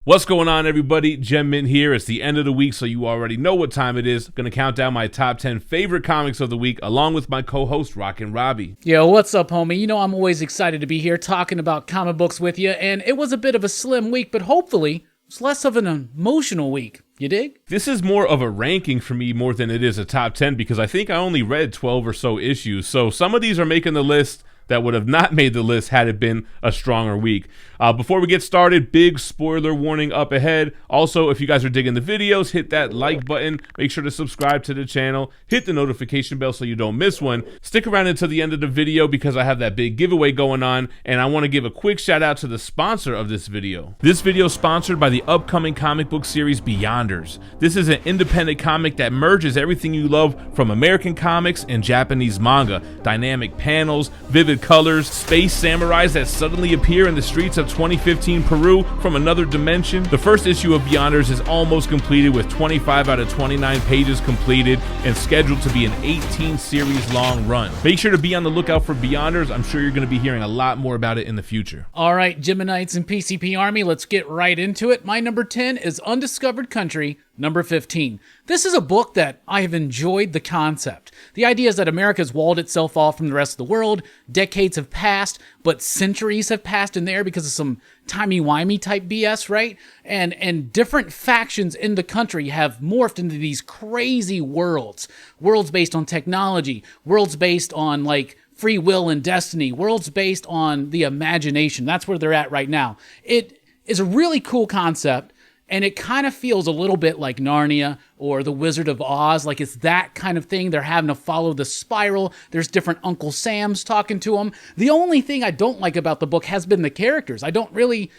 What's going on, everybody? GemMint here. It's the end of the week, so you already know what time it is. Going to count down my top 10 favorite comics of the week, along with my co-host, Rockin Robbie. Yo, what's up, homie? You know I'm always excited to be here talking about comic books with you, and it was a bit of a slim week, but hopefully it's less of an emotional week. You dig? This is more of a ranking for me more than it is a top 10, because I think I only read 12 or so issues, so some of these are making the list that would have not made the list had it been a stronger week. Before we get started, big spoiler warning up ahead. Also, if you guys are digging the videos, hit that like button. Make sure to subscribe to the channel. Hit the notification bell so you don't miss one. Stick around until the end of the video because I have that big giveaway going on, and I want to give a quick shout out to the sponsor of this video. This video is sponsored by the upcoming comic book series Beyonders. This is an independent comic that merges everything you love from American comics and Japanese manga. Dynamic panels, vivid colors, space samurais that suddenly appear in the streets of 2015 Peru from another dimension. The first issue of Beyonders is almost completed with 25 out of 29 pages completed and scheduled to be an 18 series long run. Make sure to be on the lookout for Beyonders. I'm sure you're going to be hearing a lot more about it in the future. All right, Geminites and PCP Army, let's get right into it. My number 10 is Undiscovered Country, number 15. This is a book that I have enjoyed the concept. The idea is that America has walled itself off from the rest of the world. Decades have passed, but centuries have passed in there because of some timey-wimey type BS, right? And different factions in the country have morphed into these crazy worlds. Worlds based on technology, worlds based on like free will and destiny, worlds based on the imagination. That's where they're at right now. It is a really cool concept. And it kind of feels a little bit like Narnia or The Wizard of Oz. Like it's that kind of thing. They're having to follow the spiral. There's different Uncle Sams talking to them. The only thing I don't like about the book has been the characters. I don't really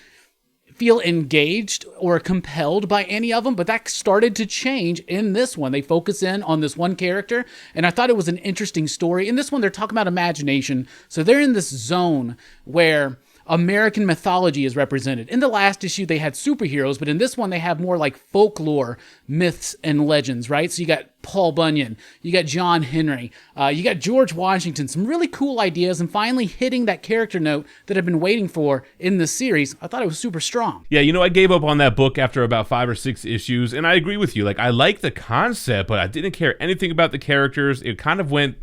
feel engaged or compelled by any of them, but that started to change in this one. They focus in on this one character, and I thought it was an interesting story. In this one, they're talking about imagination. So they're in this zone where American mythology is represented. In the last issue, they had superheroes, but in this one, they have more like folklore, myths, and legends, right? So you got Paul Bunyan, you got John Henry, you got George Washington, some really cool ideas, and finally hitting that character note that I've been waiting for in this series. I thought it was super strong. Yeah, you know, I gave up on that book after about 5 or 6 issues, and I agree with you. Like, I like the concept, but I didn't care anything about the characters. It kind of went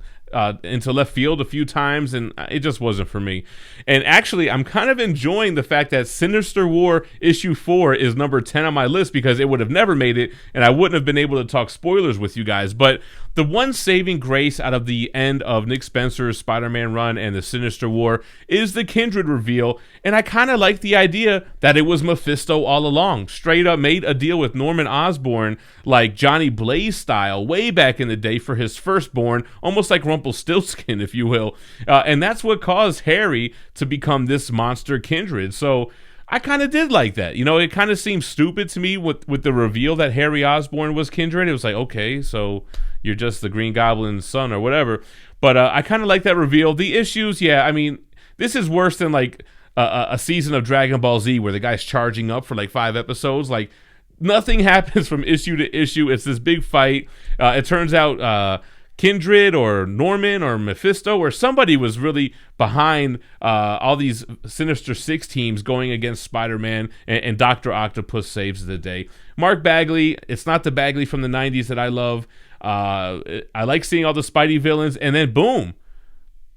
into left field a few times, and it just wasn't for me. And actually, I'm kind of enjoying the fact that Sinister War issue 4 is number 10 on my list, because it would have never made it, and I wouldn't have been able to talk spoilers with you guys. But the one saving grace out of the end of Nick Spencer's Spider-Man run and the Sinister War is the Kindred reveal, and I kind of like the idea that it was Mephisto all along. Straight up made a deal with Norman Osborn, like Johnny Blaze style, way back in the day for his firstborn, almost like Rumpelstiltskin, if you will. And that's what caused Harry to become this monster Kindred. So I kind of did like that. You know, it kind of seemed stupid to me with the reveal that Harry Osborn was Kindred. It was like, okay, so you're just the Green Goblin's son or whatever. But I kind of like that reveal. The issues, yeah, I mean, this is worse than like a season of Dragon Ball Z where the guy's charging up for like 5 episodes. Like, nothing happens from issue to issue. It's this big fight. It turns out Kindred or Norman or Mephisto or somebody was really behind all these Sinister Six teams going against Spider-Man, and Dr. Octopus saves the day. Mark Bagley, it's not the Bagley from the 90s that I love. I like seeing all the Spidey villains, and then boom,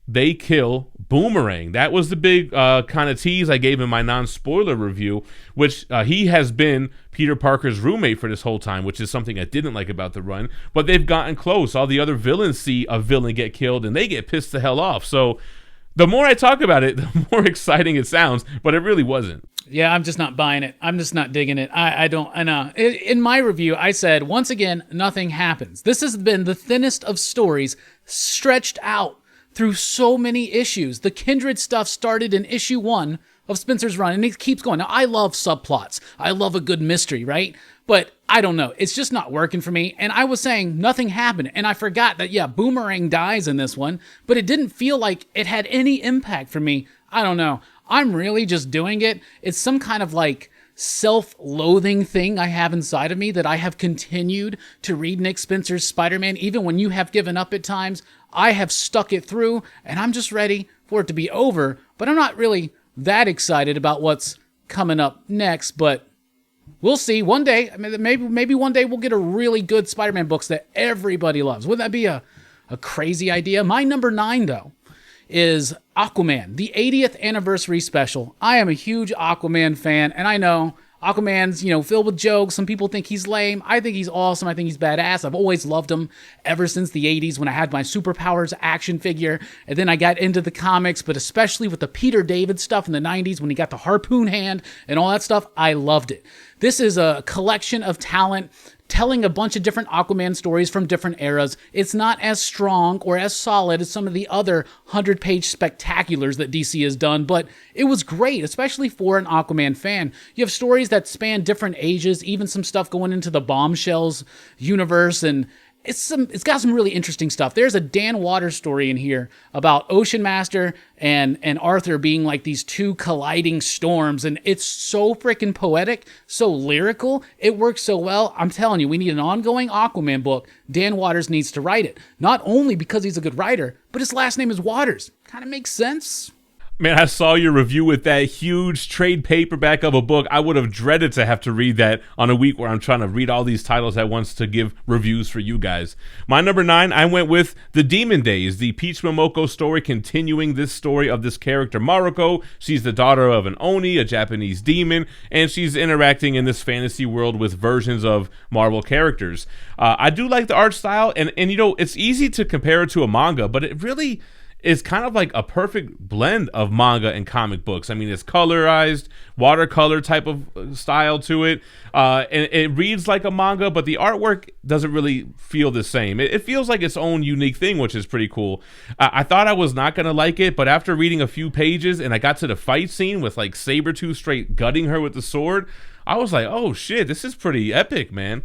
they kill Boomerang. That was the big kind of tease I gave in my non-spoiler review, which he has been Peter Parker's roommate for this whole time, which is something I didn't like about the run. But they've gotten close. All the other villains see a villain get killed, and they get pissed the hell off. So the more I talk about it, the more exciting it sounds, but it really wasn't. Yeah, I'm just not buying it. I'm just not digging it. I know. In my review, I said, once again, nothing happens. This has been the thinnest of stories stretched out through so many issues. The Kindred stuff started in issue 1 of Spencer's run, and it keeps going. Now, I love subplots. I love a good mystery, right? But I don't know. It's just not working for me. And I was saying nothing happened, and I forgot that, yeah, Boomerang dies in this one, but it didn't feel like it had any impact for me. I don't know. I'm really just doing it. It's some kind of like self-loathing thing I have inside of me that I have continued to read Nick Spencer's Spider-Man. Even when you have given up at times, I have stuck it through, and I'm just ready for it to be over. But I'm not really that excited about what's coming up next, but We'll see. One day, I mean, maybe one day we'll get a really good Spider-Man books that everybody loves. Wouldn't that be a crazy idea? My number 9, though, is Aquaman, the 80th anniversary special. I am a huge Aquaman fan, and I know Aquaman's, filled with jokes. Some people think he's lame. I think he's awesome. I think he's badass. I've always loved him ever since the 80s when I had my Superpowers action figure. And then I got into the comics, but especially with the Peter David stuff in the 90s when he got the harpoon hand and all that stuff, I loved it. This is a collection of talent telling a bunch of different Aquaman stories from different eras. It's not as strong or as solid as some of the other 100-page spectaculars that DC has done, but it was great, especially for an Aquaman fan. You have stories that span different ages, even some stuff going into the Bombshells universe, and it's got some really interesting stuff. There's a Dan Waters story in here about Ocean Master and Arthur being like these two colliding storms, and it's so freaking poetic, so lyrical. It works so well. I'm telling you, we need an ongoing Aquaman book. Dan Waters needs to write it. Not only because he's a good writer, but his last name is Waters. Kind of makes sense. Man, I saw your review with that huge trade paperback of a book. I would have dreaded to have to read that on a week where I'm trying to read all these titles at once to give reviews for you guys. My number 9, I went with The Demon Days, the Peach Momoko story continuing this story of this character, Maruko. She's the daughter of an Oni, a Japanese demon, and she's interacting in this fantasy world with versions of Marvel characters. I do like the art style, and it's easy to compare it to a manga, but it really is kind of like a perfect blend of manga and comic books. I mean, it's colorized, watercolor type of style to it, and it reads like a manga, but the artwork doesn't really feel the same. It feels like its own unique thing, which is pretty cool. I thought I was not going to like it, but after reading a few pages and I got to the fight scene with like Sabretooth straight gutting her with the sword, I was like, oh shit, this is pretty epic, man.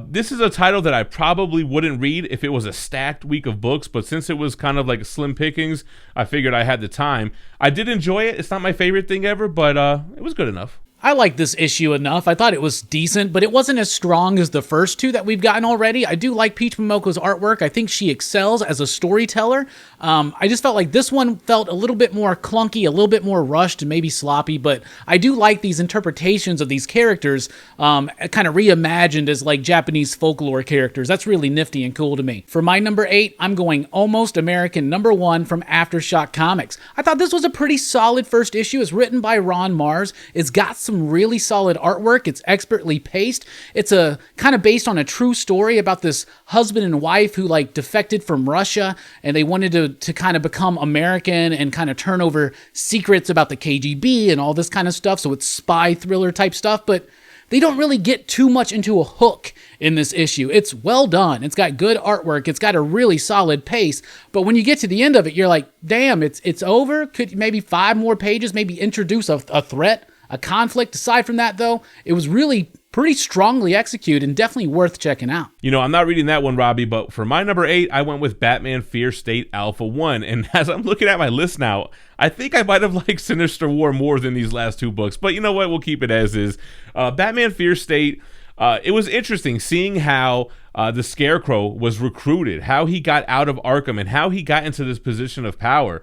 This is a title that I probably wouldn't read if it was a stacked week of books, but since it was kind of like slim pickings, I figured I had the time. I did enjoy it. It's not my favorite thing ever, but it was good enough. I liked this issue enough. I thought it was decent, but it wasn't as strong as the first two that we've gotten already. I do like Peach Momoko's artwork. I think she excels as a storyteller. I just felt like this one felt a little bit more clunky, a little bit more rushed and maybe sloppy, but I do like these interpretations of these characters kind of reimagined as like Japanese folklore characters. That's really nifty and cool to me. For my number 8, I'm going Almost American #1 from Aftershock Comics. I thought this was a pretty solid first issue. It's written by Ron Mars. It's got some really solid artwork. It's expertly paced. It's a kind of based on a true story about this husband and wife who like defected from Russia and they wanted to kind of become American and kind of turn over secrets about the KGB and all this kind of stuff. So it's spy thriller type stuff, but they don't really get too much into a hook in this issue. It's well done. It's got good artwork. It's got a really solid pace. But when you get to the end of it, you're like, damn, it's over. Could maybe 5 more pages, maybe introduce a threat, a conflict. Aside from that, though, it was really pretty strongly executed and definitely worth checking out. I'm not reading that one, Robbie, but for my number 8, I went with Batman Fear State Alpha 1. And as I'm looking at my list now, I think I might have liked Sinister War more than these last 2 books. But you know what? We'll keep it as is. Batman Fear State, it was interesting seeing how the Scarecrow was recruited, how he got out of Arkham, and how he got into this position of power.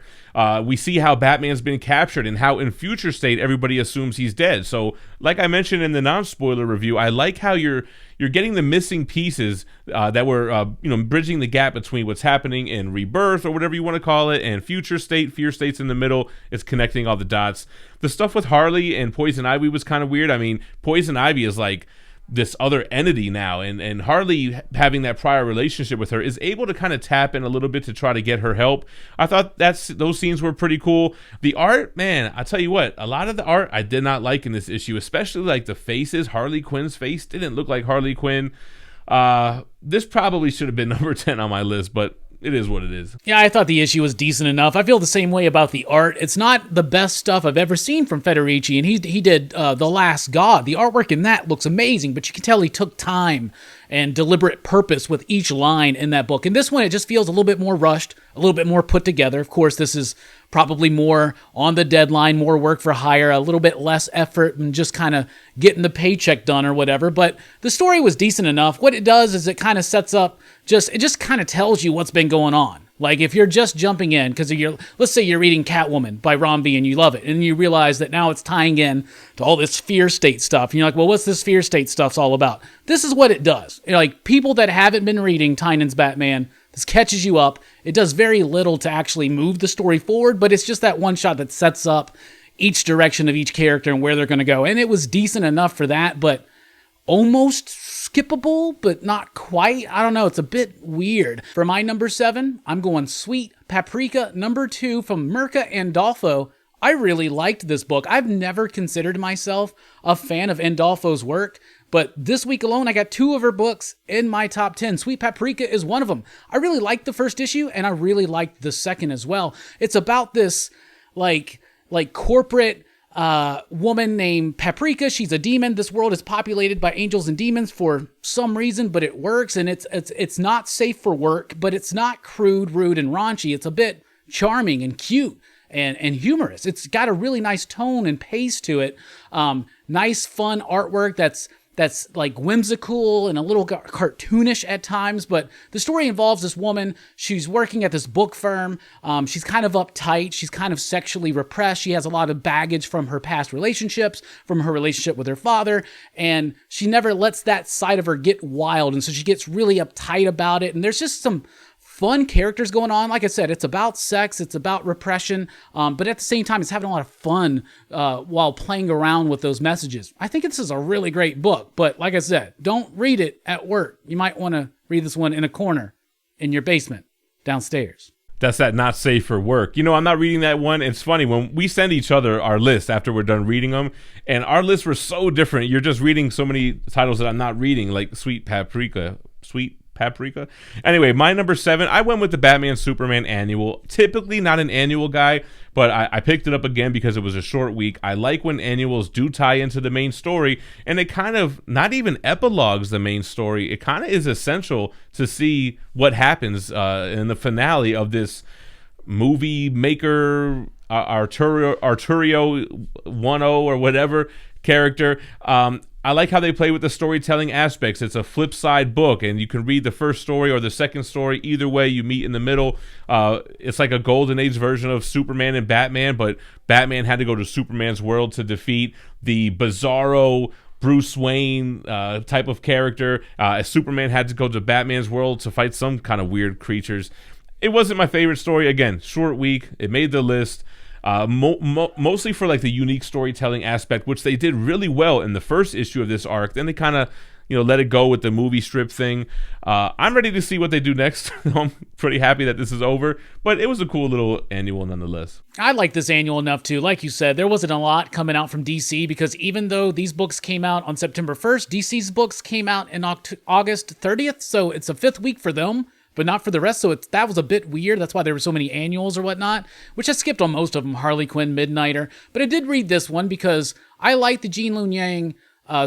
We see how Batman's been captured and how in Future State everybody assumes he's dead. So like I mentioned in the non-spoiler review, I like how you're getting the missing pieces that were bridging the gap between what's happening in Rebirth or whatever you want to call it and Future State. Fear State's in the middle. It's connecting all the dots. The stuff with Harley and Poison Ivy was kind of weird. I mean, Poison Ivy is like this other entity now, and Harley, having that prior relationship with her, is able to kind of tap in a little bit to try to get her help. I thought those scenes were pretty cool. The art, man, I tell you what, a lot of the art I did not like in this issue, especially like the faces. Harley Quinn's face didn't look like Harley Quinn. This probably should have been number 10 on my list, but it is what it is. Yeah, I thought the issue was decent enough. I feel the same way about the art. It's not the best stuff I've ever seen from Federici, and he did The Last God. The artwork in that looks amazing, but you can tell he took time and deliberate purpose with each line in that book. And this one, it just feels a little bit more rushed, a little bit more put together. Of course, this is probably more on the deadline, more work for hire, a little bit less effort and just kind of getting the paycheck done or whatever. But the story was decent enough. What it does is it kind of sets up, it just kind of tells you what's been going on. Like if you're just jumping in because let's say you're reading Catwoman by Rombie and you love it, and you realize that now it's tying in to all this fear state stuff, and you're like, well, what's this fear state stuff's all about? This is what it does. Like people that haven't been reading Tynion's Batman, this catches you up. It does very little to actually move the story forward, but it's just that one shot that sets up each direction of each character and where they're going to go. And it was decent enough for that, but almost skippable, but not quite. I don't know. It's a bit weird. For my number 7, I'm going Sweet Paprika number 2 from Mirka Andolfo. I really liked this book. I've never considered myself a fan of Andolfo's work, but this week alone, I got 2 of her books in my top 10. Sweet Paprika is one of them. I really liked the first issue, and I really liked the second as well. It's about this, like corporate woman named Paprika. She's a demon. This world is populated by angels and demons for some reason, but it works, and it's not safe for work, but it's not crude, rude, and raunchy. It's a bit charming and cute and humorous. It's got a really nice tone and pace to it. Nice, fun artwork that's like whimsical and a little cartoonish at times, but the story involves this woman. She's working at this book firm. She's kind of uptight. She's kind of sexually repressed. She has a lot of baggage from her past relationships, from her relationship with her father, and she never lets that side of her get wild, and so she gets really uptight about it, and there's just some fun characters going on. Like I said, it's about sex, it's about repression, but at the same time, it's having a lot of fun while playing around with those messages. I think this is a really great book, but like I said, don't read it at work. You might want to read this one in a corner in your basement downstairs. That's that not safe for work. I'm not reading that one. It's funny when we send each other our lists after we're done reading them, and our lists were so different. You're just reading so many titles that I'm not reading, like Sweet Paprika. Anyway, my number 7, I went with the Batman Superman annual. Typically not an annual guy, but I picked it up again because it was a short week. I like when annuals do tie into the main story, and it kind of not even epilogues the main story. It kind of is essential to see what happens in the finale of this movie maker, Arturio 1.0 or whatever character. I like how they play with the storytelling aspects. It's a flip side book, and you can read the first story or the second story. Either way, you meet in the middle. It's like a golden age version of Superman and Batman, but Batman had to go to Superman's world to defeat the bizarro Bruce Wayne type of character. Superman had to go to Batman's world to fight some kind of weird creatures. It wasn't my favorite story. Again, short week. It made the list. Mostly for like the unique storytelling aspect, which they did really well in the first issue of this arc. Then they kind of let it go with the movie strip thing. I'm ready to see what they do next. I'm pretty happy that this is over, but it was a cool little annual nonetheless. I like this annual enough too. Like you said, there wasn't a lot coming out from DC because even though these books came out on September 1st, DC's books came out in August 30th, so it's a 5th week for them, but not for the rest, so that was a bit weird. That's why there were so many annuals or whatnot, which I skipped on most of them, Harley Quinn, Midnighter, but I did read this one because I like the Gene Luen Yang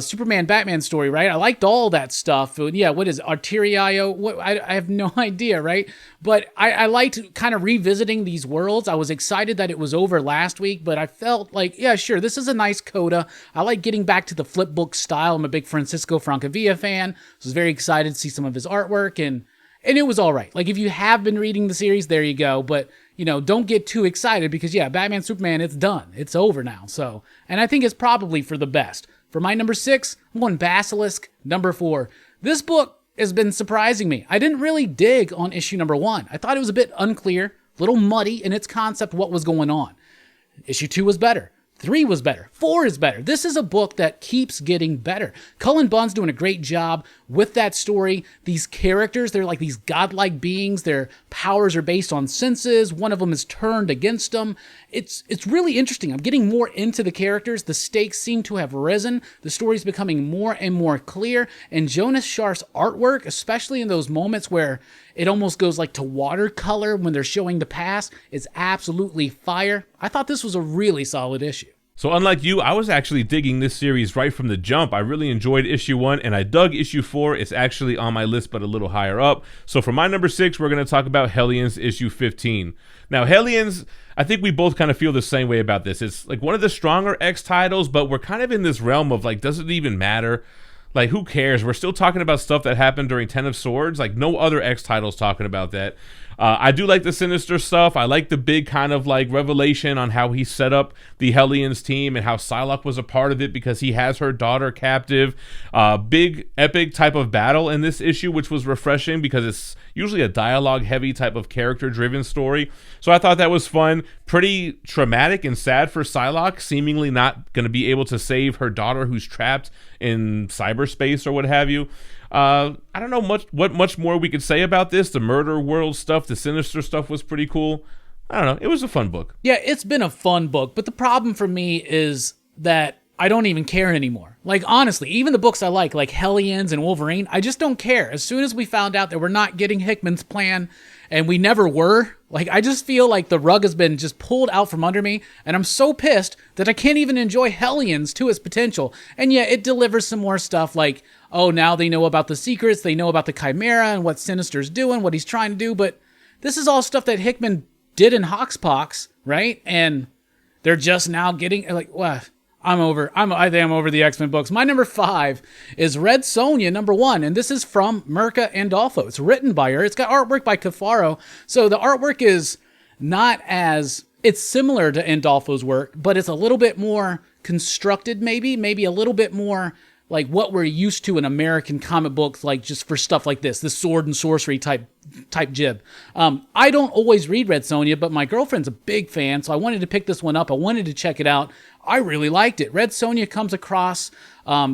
Superman Batman story, right? I liked all that stuff. Yeah, what is it? Arterio? I have no idea, right? But I liked kind of revisiting these worlds. I was excited that it was over last week, but I felt like, yeah, sure, this is a nice coda. I like getting back to the flip book style. I'm a big Francisco Francavilla fan, so I was very excited to see some of his artwork, and it was all right. Like, if you have been reading the series, there you go. But, don't get too excited because, yeah, Batman, Superman, it's done. It's over now. So, and I think it's probably for the best. For my number 6, I'm going Basilisk, number 4. This book has been surprising me. I didn't really dig on issue number 1. I thought it was a bit unclear, a little muddy in its concept, what was going on. Issue 2 was better. 3 was better. 4 is better. This is a book that keeps getting better. Cullen Bunn's doing a great job with that story. These characters, they're like these godlike beings. Their powers are based on senses. One of them is turned against them. It's really interesting. I'm getting more into the characters. The stakes seem to have risen. The story's becoming more and more clear. And Jonas Scharf's artwork, especially in those moments where it almost goes like to watercolor when they're showing the past, is absolutely fire. I thought this was a really solid issue. So unlike you, I was actually digging this series right from the jump. I really enjoyed issue 1, and I dug issue 4. It's actually on my list, but a little higher up. So for my number 6, we're going to talk about Hellions issue 15. Now, Hellions, I think we both kind of feel the same way about this. It's like one of the stronger X titles, but we're kind of in this realm of like, does it even matter? Like, who cares? We're still talking about stuff that happened during Ten of Swords. Like, no other X title's talking about that. I do like the Sinister stuff. I like the big kind of like revelation on how he set up the Hellions team and how Psylocke was a part of it because he has her daughter captive. Big epic type of battle in this issue, which was refreshing because it's usually a dialogue heavy type of character driven story. So I thought that was fun. Pretty traumatic and sad for Psylocke, seemingly not going to be able to save her daughter who's trapped in cyberspace or what have you. I don't know much more we could say about this. The murder world stuff, the Sinister stuff was pretty cool. I don't know. It was a fun book. Yeah, it's been a fun book, but the problem for me is that I don't even care anymore. Like, honestly, even the books I like Hellions and Wolverine, I just don't care. As soon as we found out that we're not getting Hickman's plan, and we never were, like, I just feel like the rug has been just pulled out from under me, and I'm so pissed that I can't even enjoy Hellions to its potential. And yet it delivers some more stuff like, oh, now they know about the secrets, they know about the Chimera and what Sinister's doing, what he's trying to do, but this is all stuff that Hickman did in Hoxpox, right? And they're just now getting, like, what? I think I'm over the X-Men books. My number 5 is Red Sonja, number 1, and this is from Mirka Andolfo. It's written by her. It's got artwork by Cafaro, so the artwork is not as... It's similar to Andolfo's work, but it's a little bit more constructed, maybe a little bit more like what we're used to in American comic books, like just for stuff like this sword and sorcery type jib. I don't always read Red Sonja, but my girlfriend's a big fan, so I wanted to pick this one up. I wanted to check it out. I really liked it. Red Sonja comes across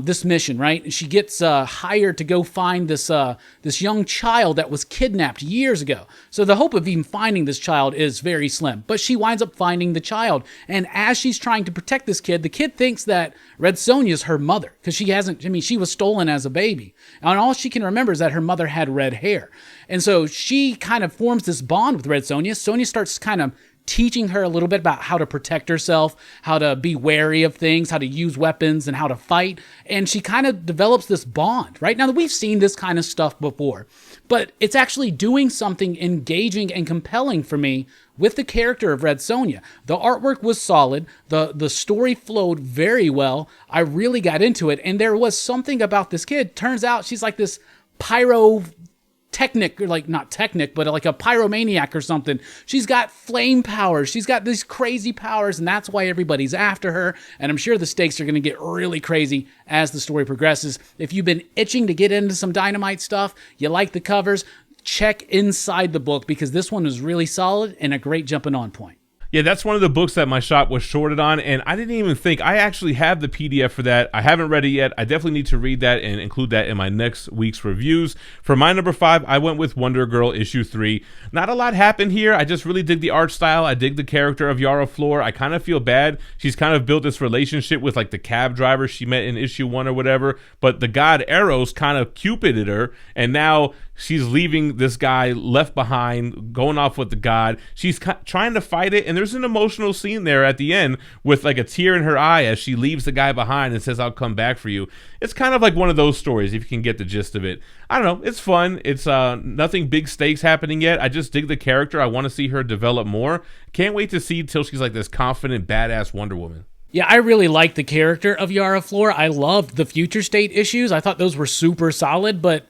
this mission, right? She gets hired to go find this young child that was kidnapped years ago. So the hope of even finding this child is very slim. But she winds up finding the child. And as she's trying to protect this kid, the kid thinks that Red Sonja is her mother. Because she was stolen as a baby. And all she can remember is that her mother had red hair. And so she kind of forms this bond with Red Sonja. Sonja starts kind of teaching her a little bit about how to protect herself, how to be wary of things, how to use weapons, and how to fight. And she kind of develops this bond, right? Now, we've seen this kind of stuff before, but it's actually doing something engaging and compelling for me with the character of Red Sonja. The artwork was solid. The story flowed very well. I really got into it. And there was something about this kid. Turns out she's like this pyrotechnic, or like not technic, but like a pyromaniac or something. She's got flame powers. She's got these crazy powers, and that's why everybody's after her. And I'm sure the stakes are going to get really crazy as the story progresses. If you've been itching to get into some Dynamite stuff, you like the covers, check inside the book because this one is really solid and a great jumping on point. Yeah, that's one of the books that my shop was shorted on, and I didn't even think. I actually have the PDF for that. I haven't read it yet. I definitely need to read that and include that in my next week's reviews. For my number 5, I went with Wonder Girl issue 3. Not a lot happened here. I just really dig the art style. I dig the character of Yara Flor. I kind of feel bad. She's kind of built this relationship with like the cab driver she met in issue 1 or whatever, but the god Eros kind of cupided her, and now she's leaving this guy left behind, going off with the god. She's trying to fight it, and there's an emotional scene there at the end with like a tear in her eye as she leaves the guy behind and says, "I'll come back for you." It's kind of like one of those stories, if you can get the gist of it. I don't know. It's fun. It's nothing big stakes happening yet. I just dig the character. I want to see her develop more. Can't wait to see till she's like this confident, badass Wonder Woman. Yeah, I really like the character of Yara Flor. I loved the Future State issues. I thought those were super solid, but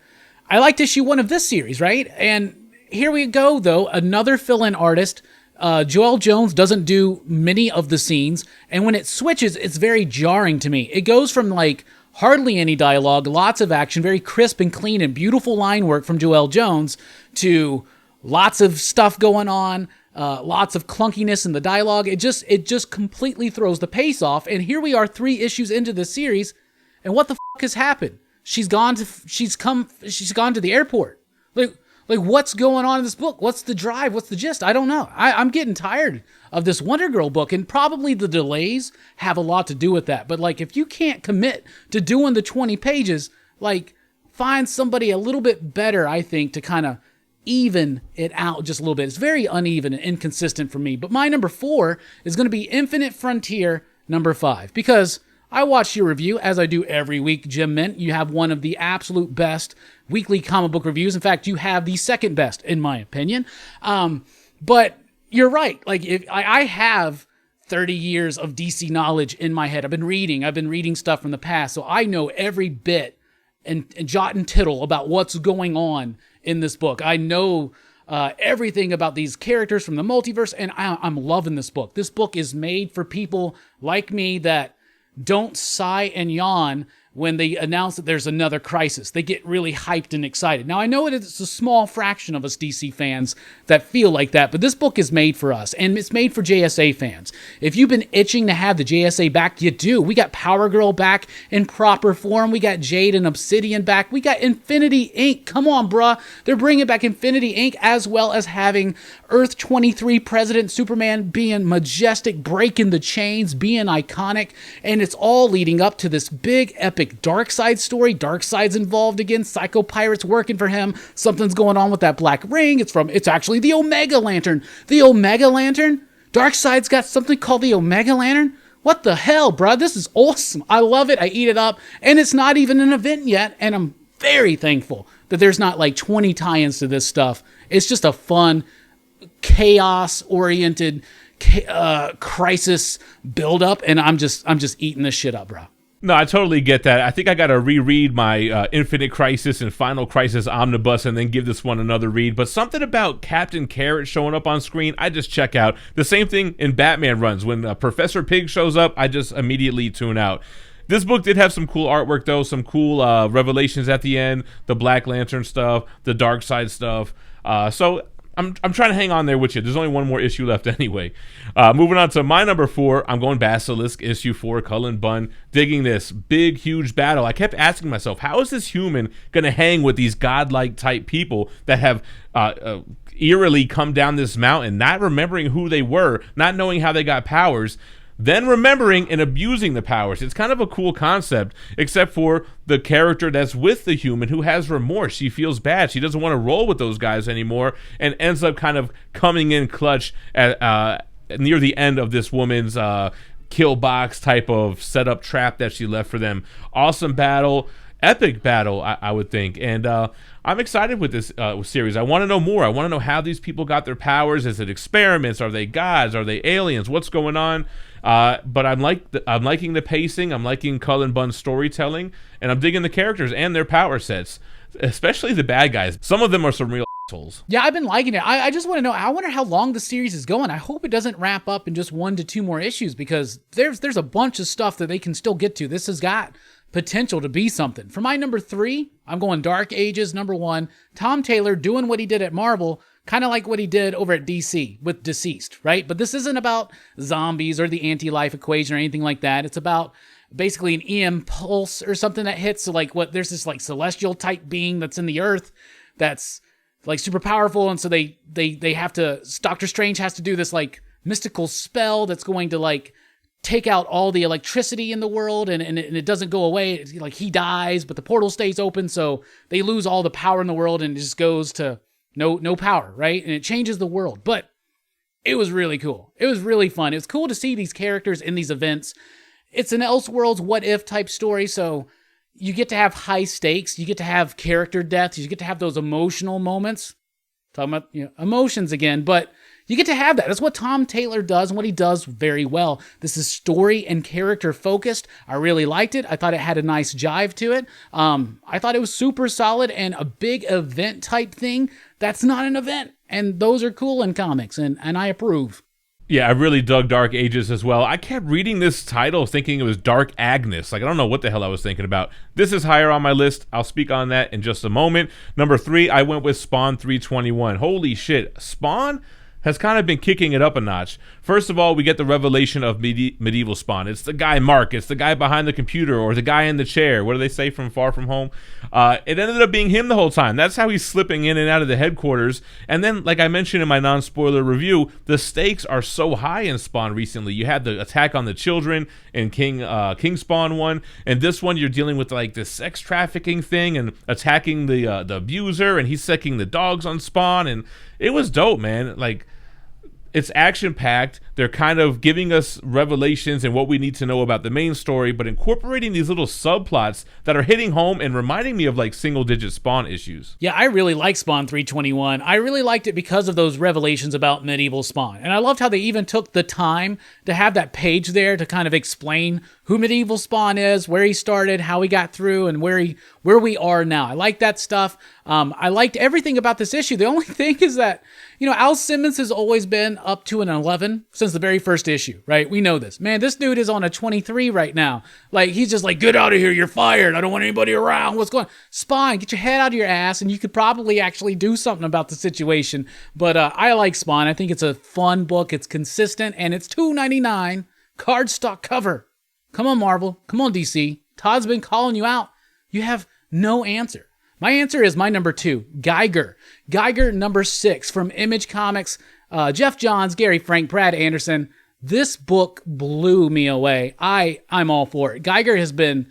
I liked issue 1 of this series, right? And here we go, though. Another fill-in artist. Joelle Jones doesn't do many of the scenes, and when it switches, it's very jarring to me. It goes from, like, hardly any dialogue, lots of action, very crisp and clean and beautiful line work from Joelle Jones, to lots of stuff going on, lots of clunkiness in the dialogue. It just completely throws the pace off, and here we are 3 issues into the series, and what the fuck has happened? She's gone to the airport. Like what's going on in this book? What's the drive? What's the gist? I don't know. I'm getting tired of this Wonder Girl book, and probably the delays have a lot to do with that. But like, if you can't commit to doing the 20 pages, like, find somebody a little bit better, I think, to kind of even it out just a little bit. It's very uneven and inconsistent for me. But my number 4 is going to be Infinite Frontier number 5, because I watched your review, as I do every week, Gem Mint. You have one of the absolute best weekly comic book reviews. In fact, you have the second best, in my opinion. But you're right. Like, if I have 30 years of DC knowledge in my head. I've been reading stuff from the past, so I know every bit and jot and tittle about what's going on in this book. I know everything about these characters from the multiverse, and I'm loving this book. This book is made for people like me that don't sigh and yawn when they announce that there's another crisis. They get really hyped and excited. Now, I know it's a small fraction of us DC fans that feel like that, but this book is made for us, and it's made for JSA fans. If you've been itching to have the JSA back, you do. We got Power Girl back in proper form. We got Jade and Obsidian back. We got Infinity Inc. Come on, bruh. They're bringing back Infinity Inc. as well as having Earth 23 President Superman being majestic, breaking the chains, being iconic, and it's all leading up to this big, epic Darkseid story. Darkseid's involved again. Psycho Pirate's working for him. Something's going on with that black ring. It's actually the Omega Lantern. The Omega Lantern? Darkseid's got something called the Omega Lantern? What the hell, bro? This is awesome. I love it. I eat it up. And it's not even an event yet. And I'm very thankful that there's not like 20 tie-ins to this stuff. It's just a fun, chaos-oriented crisis build-up. And I'm just eating this shit up, bro. No, I totally get that. I think I got to reread my Infinite Crisis and Final Crisis Omnibus and then give this one another read. But something about Captain Carrot showing up on screen, I just check out. The same thing in Batman runs. When Professor Pig shows up, I just immediately tune out. This book did have some cool artwork, though. Some cool revelations at the end. The Black Lantern stuff, the Darkseid stuff. So I'm trying to hang on there with you. There's only one more issue left anyway. Moving on to my number 4, I'm going Basilisk, issue 4, Cullen Bunn. Digging this big, huge battle. I kept asking myself, how is this human going to hang with these godlike type people that have eerily come down this mountain, not remembering who they were, not knowing how they got powers, then remembering and abusing the powers. It's kind of a cool concept, except for the character that's with the human who has remorse. She feels bad. She doesn't want to roll with those guys anymore and ends up kind of coming in clutch at near the end of this woman's kill box type of setup trap that she left for them. Awesome battle. Epic battle, I would think. And I'm excited with this series. I want to know more. I want to know how these people got their powers. Is it experiments? Are they gods? Are they aliens? What's going on? But I'm liking the pacing. I'm liking Cullen Bunn's storytelling, and I'm digging the characters and their power sets, especially the bad guys. Some of them are some real assholes. Yeah, I've been liking it. I just want to know. I wonder how long the series is going. I hope it doesn't wrap up in just 1 to 2 more issues, because there's a bunch of stuff that they can still get to. This has got potential to be something. For my number 3, I'm going Dark Ages, number 1. Tom Taylor doing what he did at Marvel, kind of like what he did over at DC with Deceased, right? But this isn't about zombies or the anti-life equation or anything like that. It's about basically an EM pulse or something that hits. So like there's this like celestial type being that's in the earth that's like super powerful. And so they have to, Doctor Strange has to do this like mystical spell that's going to like take out all the electricity in the world, and it doesn't go away. It's like he dies, but the portal stays open, so they lose all the power in the world, and it just goes to no power, right? And it changes the world. But it was really cool. It was really fun. It was cool to see these characters in these events. It's an Elseworlds what if type story, so you get to have high stakes, you get to have character deaths, you get to have those emotional moments. Talking about emotions again, but you get to have that. That's what Tom Taylor does and what he does very well. This is story and character focused. I really liked it. I thought it had a nice jive to it. I thought it was super solid and a big event type thing. That's not an event. And those are cool in comics, and I approve. Yeah, I really dug Dark Ages as well. I kept reading this title thinking it was Dark Agnes. Like, I don't know what the hell I was thinking about. This is higher on my list. I'll speak on that in just a moment. Number 3, I went with Spawn 321. Holy shit. Spawn has kind of been kicking it up a notch. First of all, we get the revelation of medieval Spawn. It's the guy Mark. It's the guy behind the computer, or the guy in the chair. What do they say from Far From Home? It ended up being him the whole time. That's how he's slipping in and out of the headquarters. And then, like I mentioned in my non-spoiler review, the stakes are so high in Spawn recently. You had the attack on the children in King Spawn 1, and this one you're dealing with like the sex trafficking thing and attacking the abuser, and he's sicking the dogs on Spawn, and it was dope, man. Like, It's action-packed. They're kind of giving us revelations and what we need to know about the main story, but incorporating these little subplots that are hitting home and reminding me of like single-digit Spawn issues. Yeah, I really like Spawn 321. I really liked it because of those revelations about medieval Spawn. And I loved how they even took the time to have that page there to kind of explain who medieval Spawn is, where he started, how he got through, and where we are now. I like that stuff. I liked everything about this issue. The only thing is that, Al Simmons has always been up to an 11 since the very first issue, right? We know this. Man, this dude is on a 23 right now. Like, he's just like, get out of here, you're fired. I don't want anybody around. What's going on? Spawn, get your head out of your ass, and you could probably actually do something about the situation. But I like Spawn. I think it's a fun book. It's consistent, and it's $2.99 cardstock cover. Come on, Marvel. Come on, DC. Todd's been calling you out. You have no answer. My answer is my number 2, Geiger. Geiger number 6 from Image Comics. Jeff Johns, Gary Frank, Brad Anderson. This book blew me away. I'm all for it. Geiger has been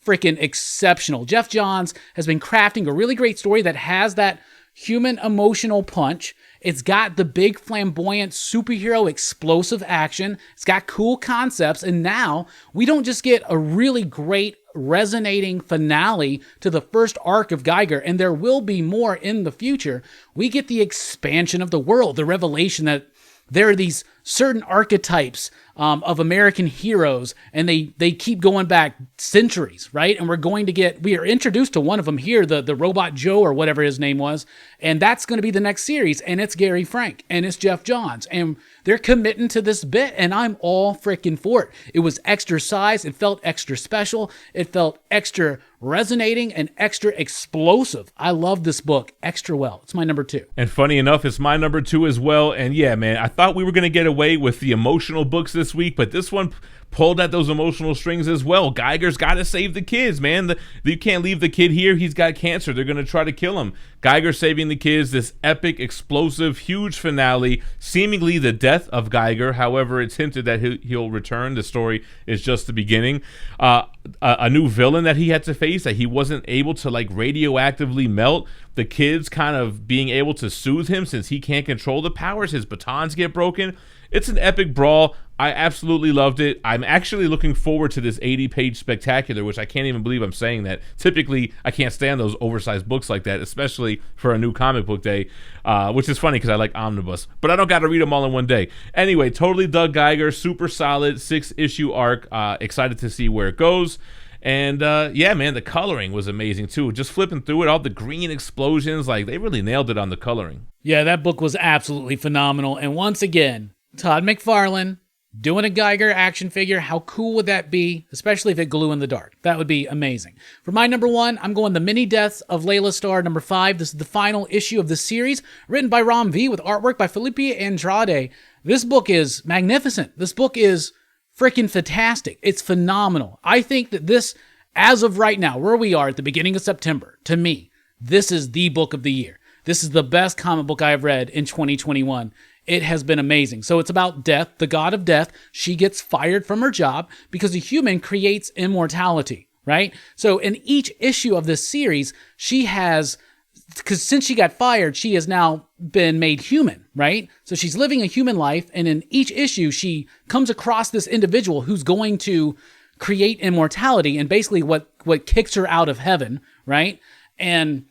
freaking exceptional. Jeff Johns has been crafting a really great story that has that human emotional punch. It's got the big flamboyant superhero explosive action. It's got cool concepts. And now we don't just get a really great resonating finale to the first arc of Geiger, and there will be more in the future. We get the expansion of the world, the revelation that there are these certain archetypes of American heroes, and they keep going back centuries, right? And we are introduced to one of them here, the Robot Joe or whatever his name was, and that's going to be the next series, and it's Gary Frank, and it's Jeff Johns, and they're committing to this bit, and I'm all freaking for it. It was extra size, it felt extra special, it felt extra resonating and extra explosive. I love this book extra well. It's my number 2. And funny enough, it's my number 2 as well. And yeah, man, I thought we were going to get away with the emotional books this week, but this one pulled at those emotional strings as well. Geiger's got to save the kids, man. You can't leave the kid here. He's got cancer. They're going to try to kill him. Geiger saving the kids, this epic, explosive, huge finale, seemingly the death of Geiger. However, it's hinted that he'll return. The story is just the beginning. A new villain that he had to face that he wasn't able to like radioactively melt. The kids kind of being able to soothe him since he can't control the powers. His batons get broken. It's an epic brawl. I absolutely loved it. I'm actually looking forward to this 80-page spectacular, which I can't even believe I'm saying that. Typically, I can't stand those oversized books like that, especially for a new comic book day, which is funny because I like omnibus, but I don't got to read them all in one day. Anyway, totally dug Geiger. Super solid 6-issue arc. Excited to see where it goes. And yeah, man, the coloring was amazing too. Just flipping through it, all the green explosions, like they really nailed it on the coloring. Yeah, that book was absolutely phenomenal. And once again, Todd McFarlane doing a Geiger action figure. How cool would that be? Especially if it glue in the dark. That would be amazing. For my number 1, I'm going The Many Deaths of Layla Starr, number 5. This is the final issue of the series, written by Ram V with artwork by Felipe Andrade. This book is magnificent. This book is freaking fantastic. It's phenomenal. I think that this, as of right now, where we are at the beginning of September, to me, this is the book of the year. This is the best comic book I have read in 2021. It has been amazing. So it's about Death, the god of death. She gets fired from her job because a human creates immortality, right? So in each issue of this series, she has, because since she got fired, she has now been made human, right? So she's living a human life, and in each issue, she comes across this individual who's going to create immortality, and basically what kicks her out of heaven, right? And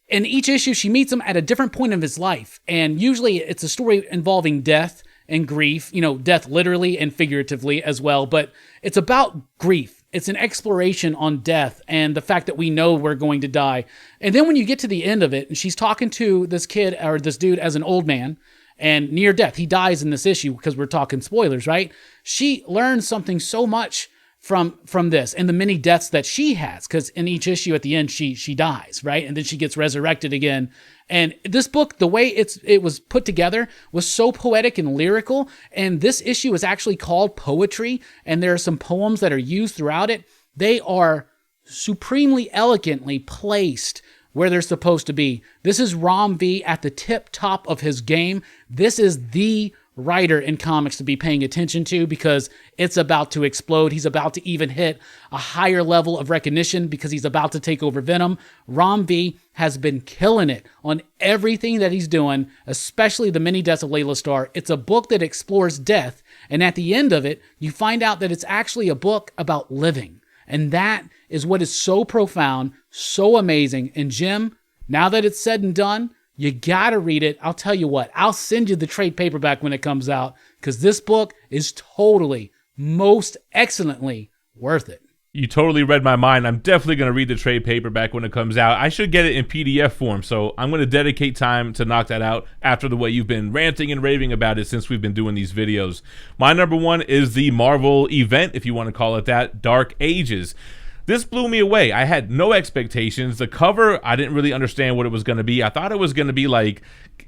in each issue, she meets him at a different point of his life, and usually it's a story involving death and grief, death literally and figuratively as well, but it's about grief. It's an exploration on death and the fact that we know we're going to die. And then when you get to the end of it, and she's talking to this kid or this dude as an old man and near death, he dies in this issue because we're talking spoilers, right? She learns something so much from this and the many deaths that she has, because in each issue at the end she dies, right? And then she gets resurrected again. And this book, the way it was put together was so poetic and lyrical, and this issue is actually called Poetry, and there are some poems that are used throughout it. They are supremely elegantly placed where they're supposed to be. This is Ram V at the tip top of his game. This is the writer in comics to be paying attention to because it's about to explode. He's about to even hit a higher level of recognition because he's about to take over Venom. Rom V has been killing it on everything that he's doing, especially the many deaths of Layla Starr. It's a book that explores death, and at the end of it, you find out that it's actually a book about living. And that is what is so profound, so amazing. And Jim, now that it's said and done, you gotta read it. I'll tell you what, I'll send you the trade paperback when it comes out, because this book is totally, most excellently worth it. You totally read my mind. I'm definitely going to read the trade paperback when it comes out. I should get it in PDF form, so I'm going to dedicate time to knock that out after the way you've been ranting and raving about it since we've been doing these videos. My number one is the Marvel event, if you want to call it that, Dark Ages. This blew me away. I had no expectations. The cover, I didn't really understand what it was going to be. I thought it was going to be like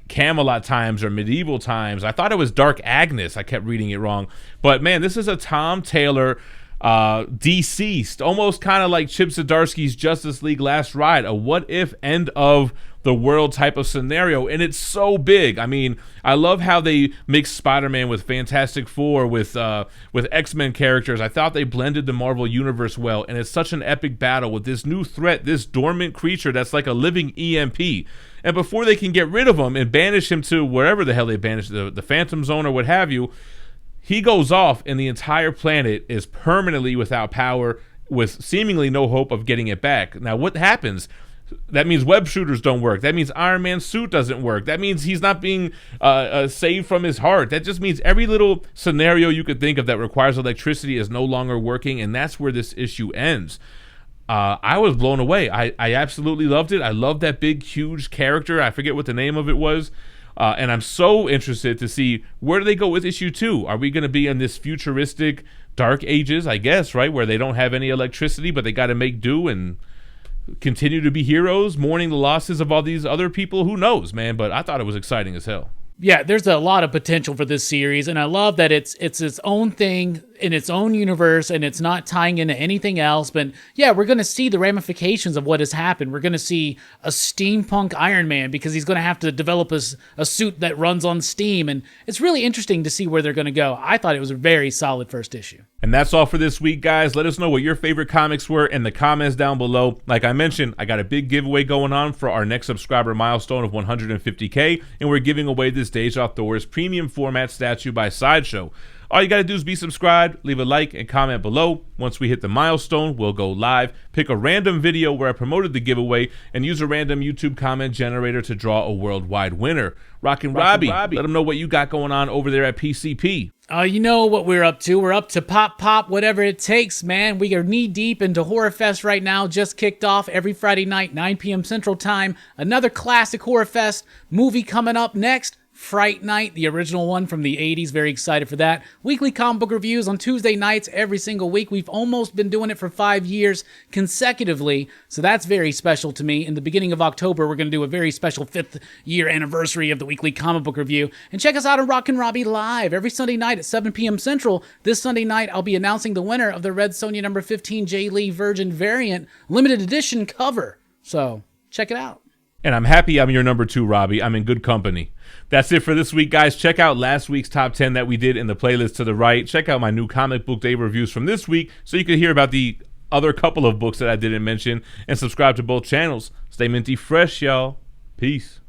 Camelot times or medieval times. I thought it was Dark Agnes. I kept reading it wrong. But man, this is a Tom Taylor deceased, almost kind of like Chip Zdarsky's Justice League Last Ride, a what if end of the world type of scenario, and it's so big. I mean, I love how they mix Spider-Man with Fantastic Four, with X-Men characters. I thought they blended the Marvel universe well, and it's such an epic battle with this new threat, this dormant creature that's like a living EMP. And before they can get rid of him and banish him to wherever the hell they banish, the Phantom Zone or what have you, he goes off and the entire planet is permanently without power with seemingly no hope of getting it back. Now, what happens? That means web shooters don't work. That means Iron Man's suit doesn't work. That means he's not being saved from his heart. That just means every little scenario you could think of that requires electricity is no longer working, and that's where this issue ends. I was blown away. I absolutely loved it. I loved that big, huge character. I forget what the name of it was. And I'm so interested to see where do they go with issue 2. Are we going to be in this futuristic Dark Ages, I guess, right, where they don't have any electricity, but they got to make do and continue to be heroes, mourning the losses of all these other people? Who knows, man? But I thought it was exciting as hell. Yeah, there's a lot of potential for this series, and I love that it's its own thing in its own universe, and it's not tying into anything else. But yeah, we're going to see the ramifications of what has happened. We're going to see a steampunk Iron Man because he's going to have to develop a suit that runs on steam, and it's really interesting to see where they're going to go. I thought it was a very solid first issue. And that's all for this week, guys. Let us know what your favorite comics were in the comments down below. Like I mentioned, I got a big giveaway going on for our next subscriber milestone of 150K, and we're giving away this Deja Thor's premium format statue by Sideshow. All you got to do is be subscribed, leave a like, and comment below. Once we hit the milestone, we'll go live, pick a random video where I promoted the giveaway, and use a random YouTube comment generator to draw a worldwide winner. Rockin Robbie, let them know what you got going on over there at PCP. You know what we're up to. We're up to pop, whatever it takes, man. We are knee-deep into Horror Fest right now. Just kicked off every Friday night, 9 p.m. Central Time. Another classic Horror Fest movie coming up next. Fright Night, the original one from the 80s. Very excited for that. Weekly comic book reviews on Tuesday nights every single week. We've almost been doing it for 5 years consecutively, so that's very special to me. In the beginning of October, we're going to do a very special 5th year anniversary of the weekly comic book review. And check us out on Rockin Robbie Live every Sunday night at 7 p.m. Central. This Sunday night, I'll be announcing the winner of the Red Sonja number 15 J. Lee Virgin variant limited edition cover. So, check it out. And I'm happy I'm your number 2, Robbie. I'm in good company. That's it for this week, guys. Check out last week's top 10 that we did in the playlist to the right. Check out my new comic book day reviews from this week so you can hear about the other couple of books that I didn't mention. And subscribe to both channels. Stay minty fresh, y'all. Peace.